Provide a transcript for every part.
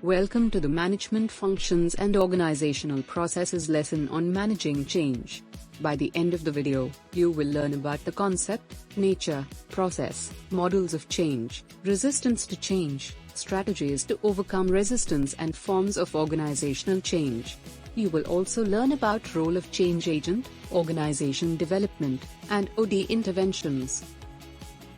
Welcome to the Management Functions and Organizational Processes lesson on managing change. By the end of the video, you will learn about the concept, nature, process, models of change, resistance to change, strategies to overcome resistance and forms of organizational change. You will also learn about role of change agent, organization development, and OD interventions.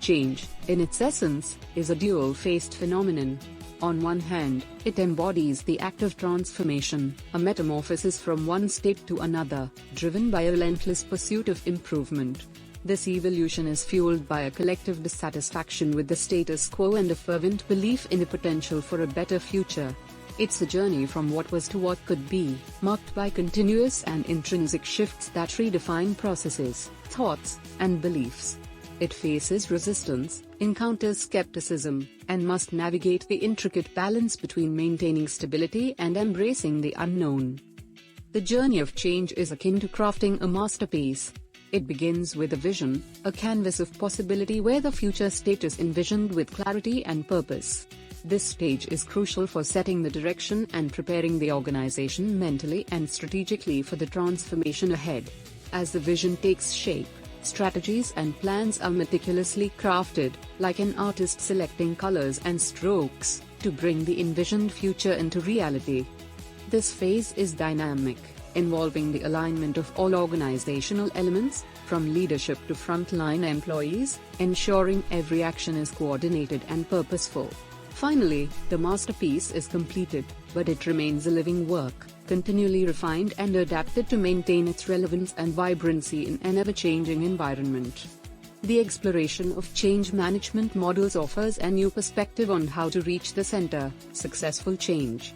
Change, in its essence, is a dual-faced phenomenon. On one hand, it embodies the act of transformation, a metamorphosis from one state to another, driven by a relentless pursuit of improvement. This evolution is fueled by a collective dissatisfaction with the status quo and a fervent belief in the potential for a better future. It's a journey from what was to what could be, marked by continuous and intrinsic shifts that redefine processes, thoughts, and beliefs. It faces resistance, encounters skepticism, and must navigate the intricate balance between maintaining stability and embracing the unknown. The journey of change is akin to crafting a masterpiece. It begins with a vision, a canvas of possibility where the future state is envisioned with clarity and purpose. This stage is crucial for setting the direction and preparing the organization mentally and strategically for the transformation ahead. As the vision takes shape, strategies and plans are meticulously crafted, like an artist selecting colors and strokes, to bring the envisioned future into reality. This phase is dynamic, involving the alignment of all organizational elements, from leadership to frontline employees, ensuring every action is coordinated and purposeful. Finally, the masterpiece is completed, but it remains a living work, continually refined and adapted to maintain its relevance and vibrancy in an ever-changing environment. The exploration of change management models offers a new perspective on how to reach the center, successful change.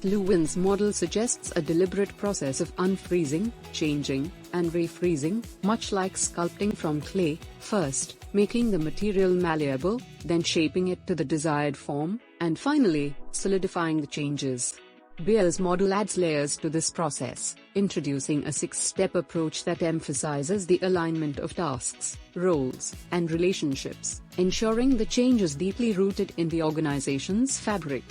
Lewin's model suggests a deliberate process of unfreezing, changing, and refreezing, much like sculpting from clay, first making the material malleable, then shaping it to the desired form, and finally, solidifying the changes. Beer's model adds layers to this process, introducing a 6-step approach that emphasizes the alignment of tasks, roles, and relationships, ensuring the change is deeply rooted in the organization's fabric.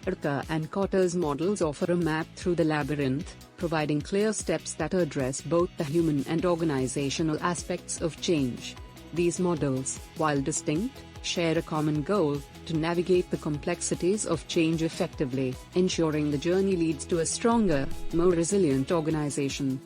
ADKAR and Kotter's models offer a map through the labyrinth, providing clear steps that address both the human and organizational aspects of change. These models, while distinct, share a common goal: to navigate the complexities of change effectively, ensuring the journey leads to a stronger, more resilient organization.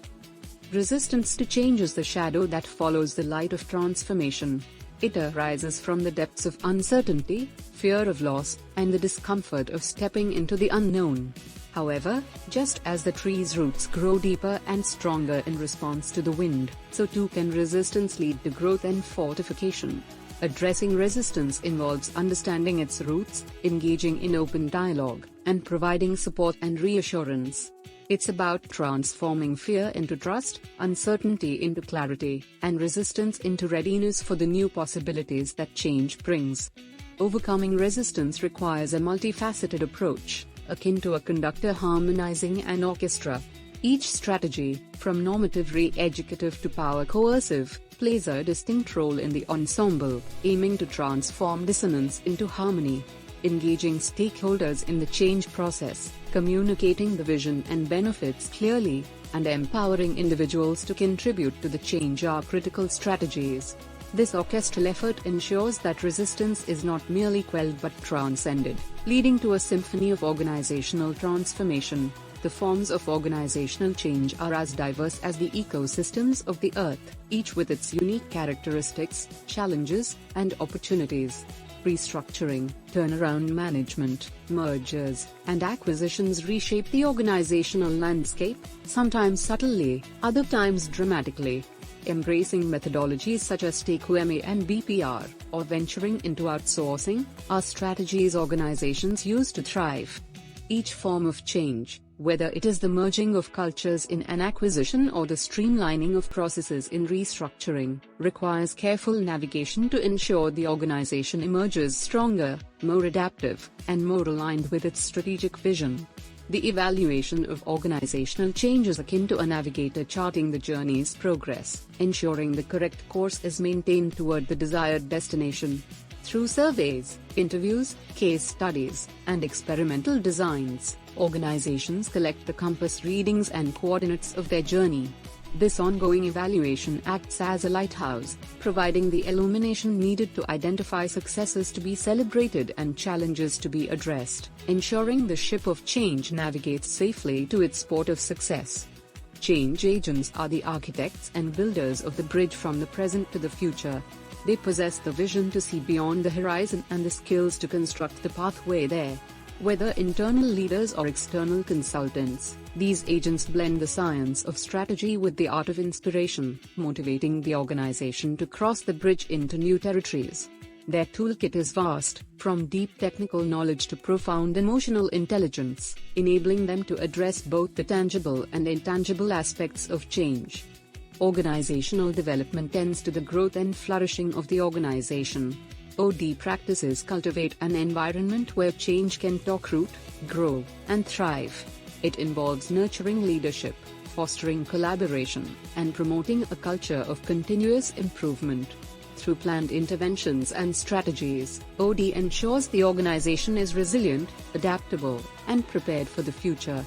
Resistance to change is the shadow that follows the light of transformation. It arises from the depths of uncertainty, fear of loss, and the discomfort of stepping into the unknown. However, just as the tree's roots grow deeper and stronger in response to the wind, so too can resistance lead to growth and fortification. Addressing resistance involves understanding its roots, engaging in open dialogue, and providing support and reassurance. It's about transforming fear into trust, uncertainty into clarity, and resistance into readiness for the new possibilities that change brings. Overcoming resistance requires a multifaceted approach, akin to a conductor harmonizing an orchestra. Each strategy, from normative re-educative to power coercive, plays a distinct role in the ensemble, aiming to transform dissonance into harmony. Engaging stakeholders in the change process, communicating the vision and benefits clearly, and empowering individuals to contribute to the change are critical strategies. This orchestral effort ensures that resistance is not merely quelled but transcended, leading to a symphony of organizational transformation. The forms of organizational change are as diverse as the ecosystems of the Earth, each with its unique characteristics, challenges, and opportunities. Restructuring, turnaround management, mergers, and acquisitions reshape the organizational landscape, sometimes subtly, other times dramatically. Embracing methodologies such as Take-Home and BPR, or venturing into outsourcing, are strategies organizations use to thrive. Each form of change, whether it is the merging of cultures in an acquisition or the streamlining of processes in restructuring, requires careful navigation to ensure the organization emerges stronger, more adaptive, and more aligned with its strategic vision. The evaluation of organizational change is akin to a navigator charting the journey's progress, ensuring the correct course is maintained toward the desired destination. Through surveys, interviews, case studies, and experimental designs, organizations collect the compass readings and coordinates of their journey. This ongoing evaluation acts as a lighthouse, providing the illumination needed to identify successes to be celebrated and challenges to be addressed, ensuring the ship of change navigates safely to its port of success. Change agents are the architects and builders of the bridge from the present to the future. They possess the vision to see beyond the horizon and the skills to construct the pathway there. Whether internal leaders or external consultants, these agents blend the science of strategy with the art of inspiration, motivating the organization to cross the bridge into new territories. Their toolkit is vast, from deep technical knowledge to profound emotional intelligence, enabling them to address both the tangible and intangible aspects of change. Organizational development tends to the growth and flourishing of the organization. OD practices cultivate an environment where change can take root, grow, and thrive. It involves nurturing leadership, fostering collaboration, and promoting a culture of continuous improvement. Through planned interventions and strategies, OD ensures the organization is resilient, adaptable, and prepared for the future.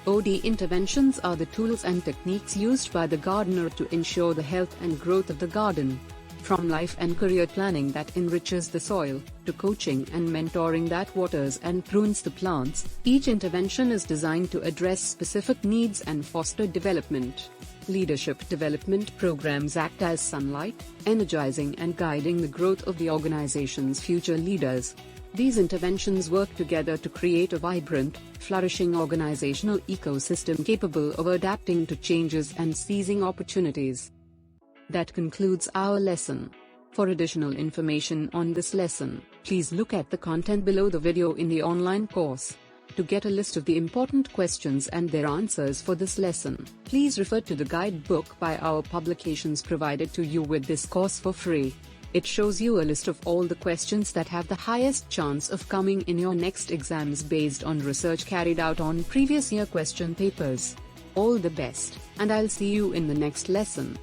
OD interventions are the tools and techniques used by the gardener to ensure the health and growth of the garden. From life and career planning that enriches the soil, to coaching and mentoring that waters and prunes the plants, each intervention is designed to address specific needs and foster development. Leadership development programs act as sunlight, energizing and guiding the growth of the organization's future leaders. These interventions work together to create a vibrant, flourishing organizational ecosystem capable of adapting to changes and seizing opportunities. That concludes our lesson. For additional information on this lesson, please look at the content below the video in the online course. To get a list of the important questions and their answers for this lesson, please refer to the guidebook by our publications provided to you with this course for free. It shows you a list of all the questions that have the highest chance of coming in your next exams based on research carried out on previous year question papers. All the best, and I'll see you in the next lesson.